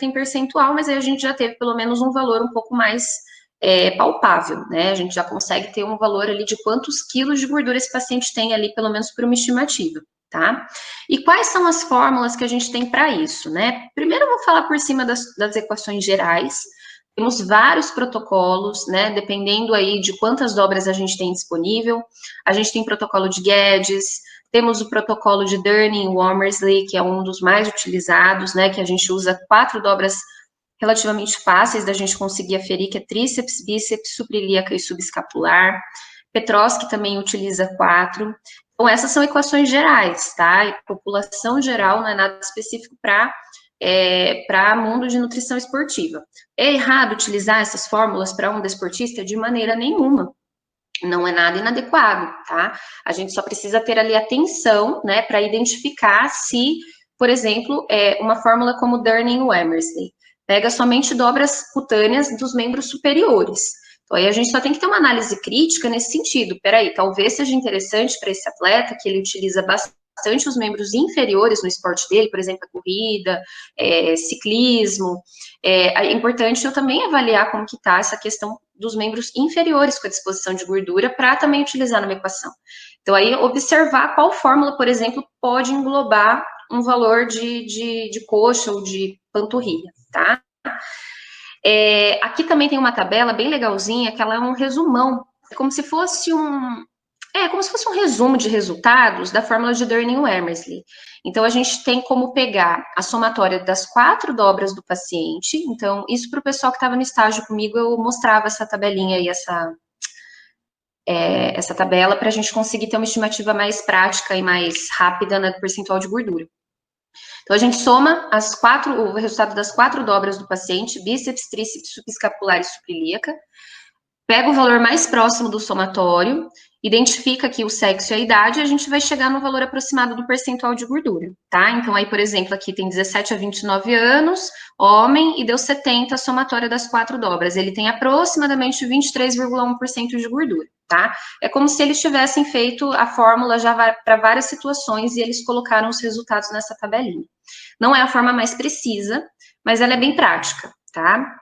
tem percentual, mas aí a gente já teve pelo menos um valor um pouco mais palpável, né? A gente já consegue ter um valor ali de quantos quilos de gordura esse paciente tem ali, pelo menos por uma estimativa, tá? E quais são as fórmulas que a gente tem para isso, né? Primeiro eu vou falar por cima das equações gerais. Temos vários protocolos, né? Dependendo aí de quantas dobras a gente tem disponível. A gente tem protocolo de Guedes, temos o protocolo de Durning-Wormersley, que é um dos mais utilizados, né? Que a gente usa 4 dobras relativamente fáceis da gente conseguir aferir, que é tríceps, bíceps, suprailíaca e subescapular. Petroski também utiliza 4. Então, essas são equações gerais, tá? E população geral não é nada específico para mundo de nutrição esportiva. É errado utilizar essas fórmulas para um desportista? De maneira nenhuma. Não é nada inadequado, tá? A gente só precisa ter ali atenção, né, para identificar se, por exemplo, uma fórmula como Durning-Wormersley pega somente dobras cutâneas dos membros superiores. Então, aí a gente só tem que ter uma análise crítica nesse sentido. Peraí, talvez seja interessante para esse atleta que ele utiliza bastante os membros inferiores no esporte dele, por exemplo, a corrida, ciclismo. É importante eu também avaliar como que está essa questão dos membros inferiores com a disposição de gordura para também utilizar numa equação. Então, aí observar qual fórmula, por exemplo, pode englobar um valor de coxa ou de panturrilha, tá? Aqui também tem uma tabela bem legalzinha, que ela é um resumão, como se fosse como se fosse um resumo de resultados da fórmula de Durning-Wormersley. Então, a gente tem como pegar a somatória das 4 dobras do paciente. Então, isso para o pessoal que estava no estágio comigo, eu mostrava essa tabelinha aí, essa tabela, para a gente conseguir ter uma estimativa mais prática e mais rápida, né, do percentual de gordura. Então, a gente soma o resultado das 4 dobras do paciente, bíceps, tríceps, subescapular e suprailíaca, pega o valor mais próximo do somatório, identifica aqui o sexo e a idade, e a gente vai chegar no valor aproximado do percentual de gordura, tá? Então, aí, por exemplo, aqui tem 17 a 29 anos, homem, e deu 70 a somatória das 4 dobras. Ele tem aproximadamente 23,1% de gordura, tá? É como se eles tivessem feito a fórmula já para várias situações e eles colocaram os resultados nessa tabelinha. Não é a forma mais precisa, mas ela é bem prática, tá?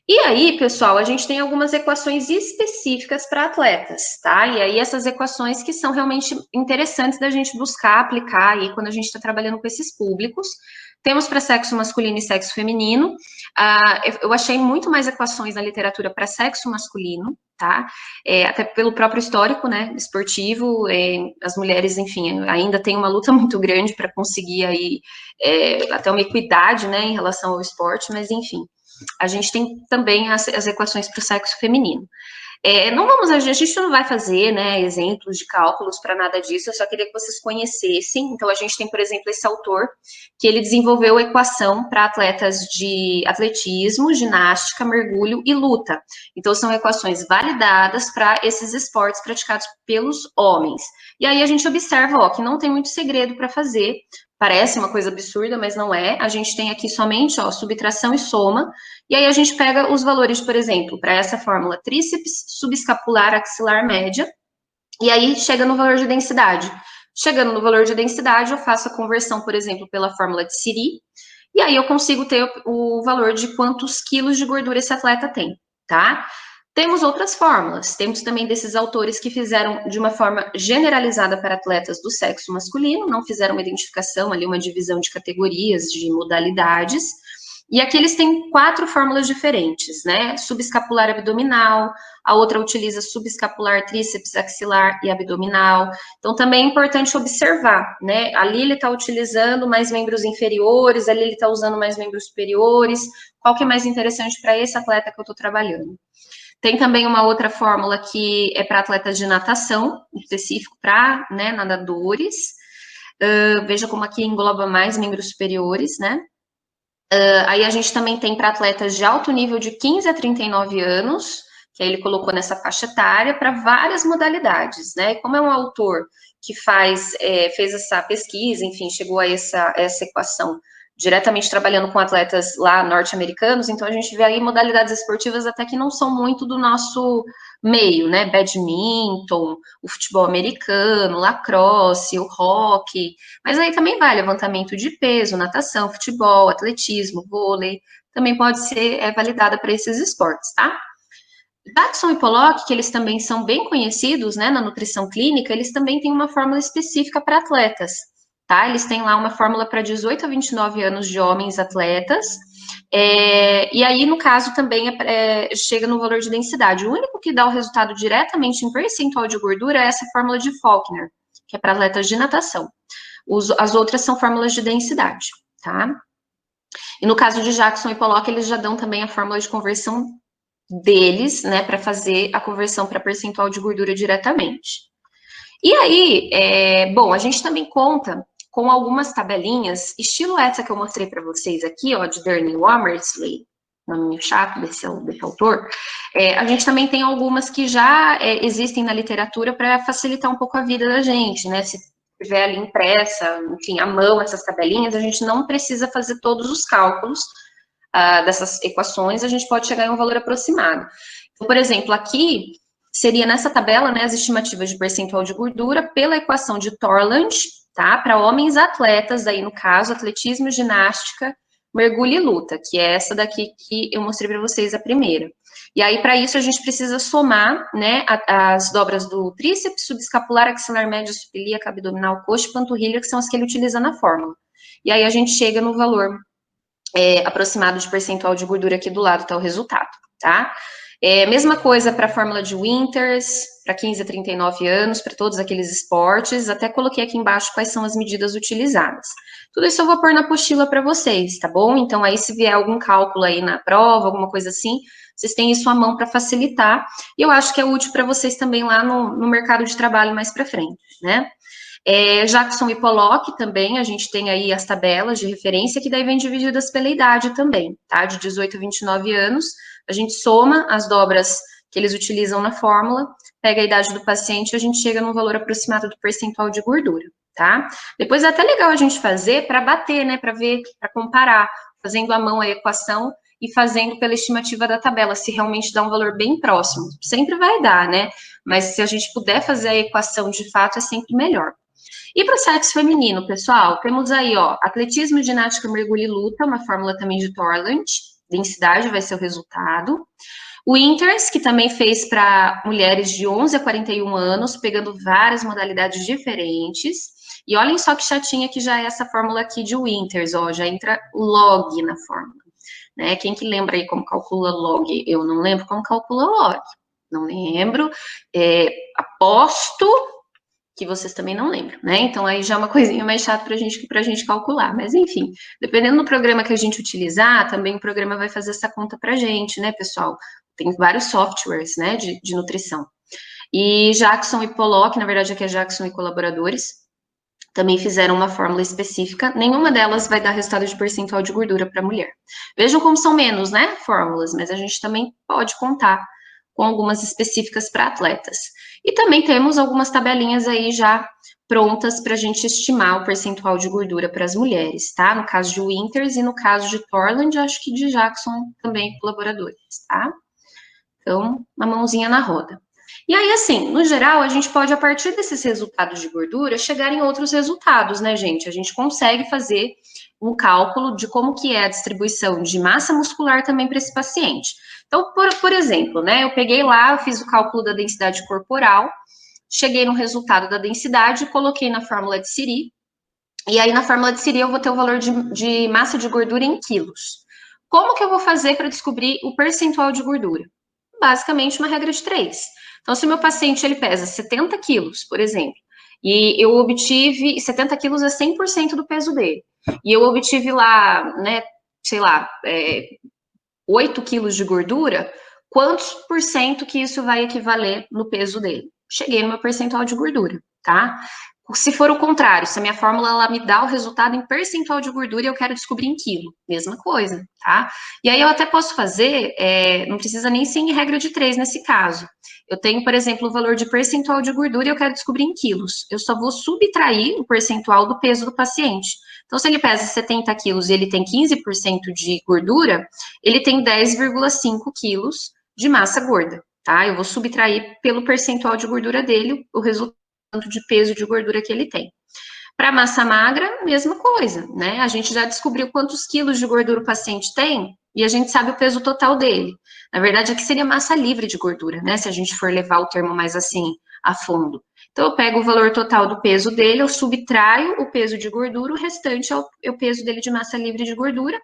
E aí, pessoal, a gente tem algumas equações específicas para atletas, tá? E aí, essas equações que são realmente interessantes da gente buscar, aplicar aí quando a gente está trabalhando com esses públicos. Temos para sexo masculino e sexo feminino. Eu achei muito mais equações na literatura para sexo masculino, tá? Até pelo próprio histórico, né, esportivo, as mulheres, enfim, ainda tem uma luta muito grande para conseguir aí até uma equidade, né, em relação ao esporte, mas enfim. A gente tem também as equações para o sexo feminino. A gente não vai fazer, né, exemplos de cálculos para nada disso, eu só queria que vocês conhecessem. Então, a gente tem, por exemplo, esse autor, que ele desenvolveu a equação para atletas de atletismo, ginástica, mergulho e luta. Então, são equações validadas para esses esportes praticados pelos homens. E aí a gente observa, que não tem muito segredo para fazer. Parece uma coisa absurda, mas não é. A gente tem aqui somente, subtração e soma. E aí a gente pega os valores, por exemplo, para essa fórmula tríceps, subescapular, axilar, média. E aí chega no valor de densidade. Chegando no valor de densidade, eu faço a conversão, por exemplo, pela fórmula de Curie. E aí eu consigo ter o valor de quantos quilos de gordura esse atleta tem, tá? Temos outras fórmulas. Temos também desses autores que fizeram de uma forma generalizada para atletas do sexo masculino, não fizeram uma identificação ali, uma divisão de categorias, de modalidades. E aqui eles têm 4 fórmulas diferentes, né? Subescapular abdominal, a outra utiliza subescapular, tríceps, axilar e abdominal. Então, também é importante observar, né? Ali ele está utilizando mais membros inferiores, ali ele está usando mais membros superiores. Qual que é mais interessante para esse atleta que eu estou trabalhando? Tem também uma outra fórmula que é para atletas de natação, específico para, né, nadadores. Veja como aqui engloba mais membros superiores, né? Aí a gente também tem para atletas de alto nível de 15 a 39 anos, que aí ele colocou nessa faixa etária, para várias modalidades, né? Como é um autor que fez essa pesquisa, enfim, chegou a essa equação diretamente trabalhando com atletas lá norte-americanos, então a gente vê aí modalidades esportivas até que não são muito do nosso meio, né? Badminton, o futebol americano, lacrosse, o hockey, mas aí também vai levantamento de peso, natação, futebol, atletismo, vôlei, também pode ser validada para esses esportes, tá? Jackson e Pollock, que eles também são bem conhecidos, né, na nutrição clínica, eles também têm uma fórmula específica para atletas, tá? Eles têm lá uma fórmula para 18 a 29 anos de homens atletas, e aí, no caso, também chega no valor de densidade. O único que dá o resultado diretamente em percentual de gordura é essa fórmula de Faulkner, que é para atletas de natação. As outras são fórmulas de densidade, tá? E no caso de Jackson e Pollock, eles já dão também a fórmula de conversão deles, né, para fazer a conversão para percentual de gordura diretamente. E aí, bom, a gente também conta com algumas tabelinhas, estilo essa que eu mostrei para vocês aqui, ó, de Durney Womersley, nome chato desse autor. A gente também tem algumas que já existem na literatura para facilitar um pouco a vida da gente, né? Se tiver ali impressa, enfim, à mão essas tabelinhas, a gente não precisa fazer todos os cálculos dessas equações, a gente pode chegar em um valor aproximado. Então, por exemplo, aqui seria nessa tabela, né, as estimativas de percentual de gordura pela equação de Thorland, tá? Para homens atletas, aí no caso, atletismo, ginástica, mergulho e luta, que é essa daqui que eu mostrei para vocês a primeira. E aí, para isso, a gente precisa somar, né, as dobras do tríceps, subescapular, axilar médio, supilíaca, abdominal, coxa e panturrilha, que são as que ele utiliza na fórmula. E aí a gente chega no valor aproximado de percentual de gordura aqui do lado, tá o resultado, tá? Mesma coisa para a fórmula de Winters, para 15 a 39 anos, para todos aqueles esportes, até coloquei aqui embaixo quais são as medidas utilizadas. Tudo isso eu vou pôr na apostila para vocês, tá bom? Então, aí se vier algum cálculo aí na prova, alguma coisa assim, vocês têm isso à mão para facilitar, e eu acho que é útil para vocês também lá no mercado de trabalho mais para frente, né? Jackson e Pollock também, a gente tem aí as tabelas de referência, que daí vem divididas pela idade também, tá? De 18 a 29 anos, a gente soma as dobras que eles utilizam na fórmula, pega a idade do paciente e a gente chega num valor aproximado do percentual de gordura, tá? Depois é até legal a gente fazer para bater, né? Para ver, para comparar, fazendo à mão a equação e fazendo pela estimativa da tabela, se realmente dá um valor bem próximo. Sempre vai dar, né? Mas se a gente puder fazer a equação de fato, é sempre melhor. E para o sexo feminino, pessoal, temos aí, ó, atletismo, ginástica, mergulho e luta, uma fórmula também de Thorland, densidade vai ser o resultado. O Winters, que também fez para mulheres de 11 a 41 anos, pegando várias modalidades diferentes. E olhem só que chatinha que já é essa fórmula aqui de Winters, ó, já entra log na fórmula. Né? Quem que lembra aí como calcula log? Eu não lembro como calcula log. Não lembro. Aposto que vocês também não lembram, né? Então aí já é uma coisinha mais chata pra gente calcular. Mas enfim, dependendo do programa que a gente utilizar, também o programa vai fazer essa conta pra gente, né, pessoal? Tem vários softwares, né, de nutrição. E Jackson e Pollock, na verdade aqui é Jackson e colaboradores, também fizeram uma fórmula específica. Nenhuma delas vai dar resultado de percentual de gordura para mulher. Vejam como são menos, né, fórmulas, mas a gente também pode contar com algumas específicas para atletas. E também temos algumas tabelinhas aí já prontas para a gente estimar o percentual de gordura para as mulheres, tá? No caso de Winters e no caso de Thorland, acho que de Jackson também colaboradores, tá? Então, uma mãozinha na roda. E aí, assim, no geral, a gente pode, a partir desses resultados de gordura, chegar em outros resultados, né, gente? A gente consegue fazer um cálculo de como que é a distribuição de massa muscular também para esse paciente. Então, por exemplo, né, eu peguei lá, eu fiz o cálculo da densidade corporal, cheguei no resultado da densidade, coloquei na fórmula de Siri, e aí na fórmula de Siri eu vou ter o valor de massa de gordura em quilos. Como que eu vou fazer para descobrir o percentual de gordura? Basicamente uma regra de 3. Então, se o meu paciente ele pesa 70 quilos, por exemplo, e eu obtive, 70 quilos é 100% do peso dele, e eu obtive lá, né, sei lá, 8 quilos de gordura, quantos por cento que isso vai equivaler no peso dele? Cheguei no meu percentual de gordura, tá? Se for o contrário, se a minha fórmula ela me dá o resultado em percentual de gordura e eu quero descobrir em quilo, mesma coisa, tá? E aí eu até posso fazer, não precisa nem ser em regra de 3 nesse caso. Eu tenho, por exemplo, o valor de percentual de gordura e eu quero descobrir em quilos. Eu só vou subtrair o percentual do peso do paciente. Então, se ele pesa 70 quilos e ele tem 15% de gordura, ele tem 10,5 quilos de massa gorda, tá? Eu vou subtrair pelo percentual de gordura dele o resultado de peso de gordura que ele tem. Para massa magra, mesma coisa, né? A gente já descobriu quantos quilos de gordura o paciente tem e a gente sabe o peso total dele. Na verdade, aqui seria massa livre de gordura, né? Se a gente for levar o termo mais assim a fundo. Então, eu pego o valor total do peso dele, eu subtraio o peso de gordura, o restante é o peso dele de massa livre de gordura,